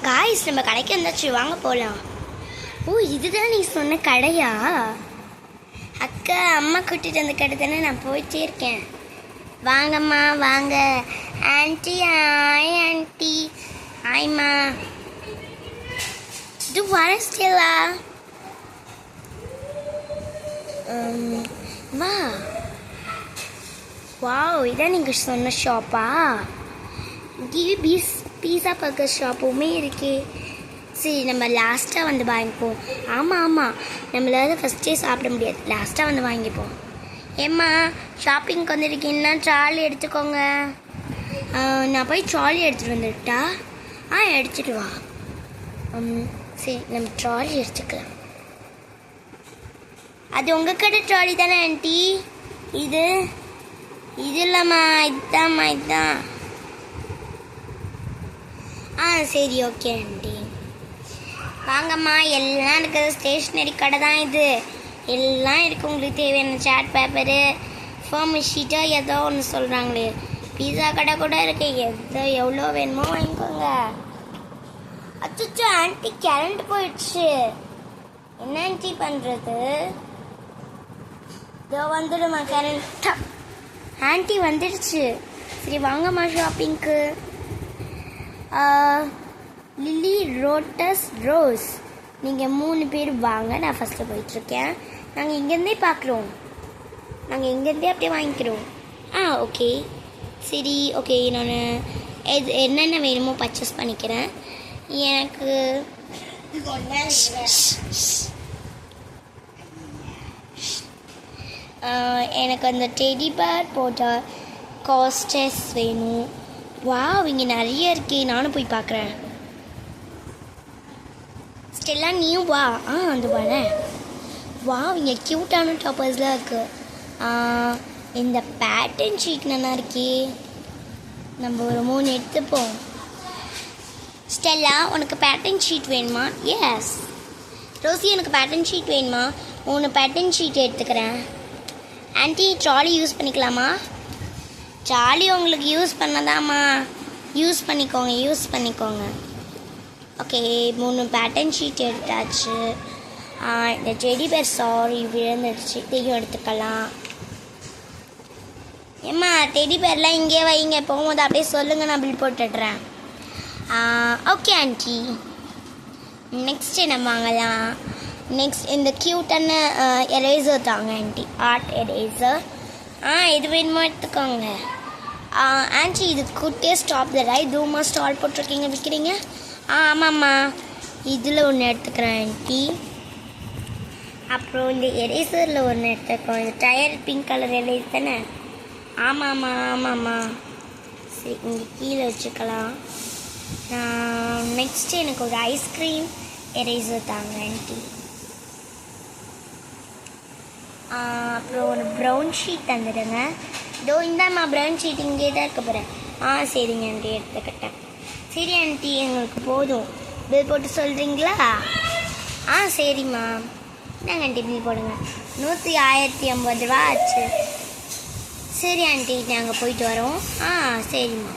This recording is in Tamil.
காய்ஸ் நம்ம கடைக்கு வந்தாச்சு, வாங்க போகலாம். ஓ, இதுதான் நீ சொன்ன கடையா? அக்கா, அம்மா கூட்டிகிட்டு வந்த கடை தானே, நான் போயிட்டே இருக்கேன். வாங்கம்மா வாங்க. Aunty, hi aunty. ஹாய்மா. இது வர ஸ்டெல்லா. வா. வாவ், இதான் நீங்கள் சொன்ன ஷாப்பா? இங்கே பீஸா பர்கர் ஷாப்புமே இருக்கே. சரி, நம்ம லாஸ்ட்டாக வந்து வாங்கிப்போம். ஆமாம், நம்மளால ஃபஸ்ட்டே சாப்பிட முடியாது, லாஸ்ட்டாக வந்து வாங்கிப்போம். ஏம்மா, ஷாப்பிங்க்கு வந்துருக்கீங்கன்னா ட்ராலி எடுத்துக்கோங்க. நான் போய் ட்ராலி எடுத்துகிட்டு வந்துட்டா? எடுத்துகிட்டு வா. சரி, நம்ம ட்ராலி எடுத்துக்கலாம். அது உங்கள் கடை ட்ராலி தானே ஆண்டி? இது இல்லைம்மா, இதுதான். சரி, ஓகே ஆண்டி. வாங்கம்மா, எல்லாம் இருக்குது. ஸ்டேஷ்னரி கடை தான் இது. எல்லாம் இருக்குது. உங்களுக்கு தேவையான சாட் பேப்பரு, ஃபோம் ஷீட்டோ ஏதோ ஒன்று சொல்கிறாங்களே. பீஸா கடை கூட இருக்குது. எவ்வளோ வேணுமோ வாங்கிக்கோங்க. அச்சோ ஆண்டி, கரண்ட் போயிடுச்சு. என்ன ஆண்டி பண்ணுறது? இதோ வந்துடுமா கரண்ட். ஆண்டி வந்துடுச்சு. சரி, வாங்கம்மா ஷாப்பிங்க்கு. லில்லி, ரோட்டஸ், ரோஸ், நீங்கள் 3 பேர் வாங்க. நான் ஃபஸ்ட்டு போயிட்டுருக்கேன். நாங்கள் இங்கேருந்தே பார்க்குறோம். நாங்கள் இங்கேருந்தே அப்படியே வாங்கிக்கிறோம். ஓகே. சரி, ஓகே. நான் என்னென்ன வேணுமோ பர்ச்சேஸ் பண்ணிக்கிறேன். எனக்கு அந்த டெடி பேர் போட்ட காஸ்டஸ் வேணும். இங்கே நிறைய இருக்கே, நானும் போய் பார்க்குறேன். ஸ்டெல்லா, நீயும் வா. அந்த வரேன். இங்கே க்யூட்டான டாப்பர்ஸ்லாம் இருக்குது. இந்த பேட்டர்ன் ஷீட் நல்லா இருக்கே. நம்ம ஒரு 3 எடுத்துப்போம். ஸ்டெல்லா, உனக்கு பேட்டர்ன் ஷீட் வேணுமா? எஸ். ரோசி, எனக்கு பேட்டர்ன் ஷீட் வேணுமா? 3 பேட்டர்ன் ஷீட் எடுத்துக்கிறேன். ஆன்ட்டி, ட்ராலி யூஸ் பண்ணிக்கலாமா? ட்ராலி உங்களுக்கு யூஸ் பண்ணதாம்மா. யூஸ் பண்ணிக்கோங்க. ஓகே, 3 பேட்டர்ன் ஷீட் எடுத்தாச்சு. இந்த டெடி பேர் சாரி விழுந்துடுச்சு, இதையும் எடுத்துக்கலாம். ஏம்மா, டெடி பேர்லாம் இங்கே வைங்க, போகும்போது அப்படியே சொல்லுங்கள், நான் பில் போட்டுடுறேன். Okay aunty. நெக்ஸ்ட் என்ன வாங்கலாம்? நெக்ஸ்ட் இந்த க்யூட்டான எரேசர் தாங்க ஆண்டி, ஆர்ட் எரேசர். எது வேணுமோ எடுத்துக்கோங்க. ஆண்டி, இது Gutte stop the right தூமா stall போட்டிருக்கீங்க, விற்கிறீங்க? ஆமாம்மா, இதில் ஒன்று எடுத்துக்கிறேன் ஆண்டி. அப்புறம் இந்த எரேசரில் ஒன்று எடுத்துக்கோங்க. இந்த டயர் பிங்க் கலர் எரேஸ் தானே? ஆமாம்மா. சரி, இங்கே கீழே வச்சுக்கலாம். நெக்ஸ்ட்டு எனக்கு ஒரு ஐஸ்கிரீம் எரேசர் தாங்க ஆண்டி. அப்புறம் ஒரு ப்ரௌன் ஷீட் தந்துடுங்க. இதோ இந்தாம்மா, ப்ரௌன் ஷீட் இங்கே தான் இருக்க போகிறேன். சரிங்க ஆண்டி, எடுத்துக்கிட்டேன். சரி ஆண்டி, எங்களுக்கு போதும். பில் போட்டு சொல்கிறீங்களா? சரிம்மா. என்னங்க ஆண்டி, பில் போடுங்க. 1050 ரூபா ஆச்சு. சரி ஆண்டி, நாங்கள் போயிட்டு வரோம். சரிம்மா.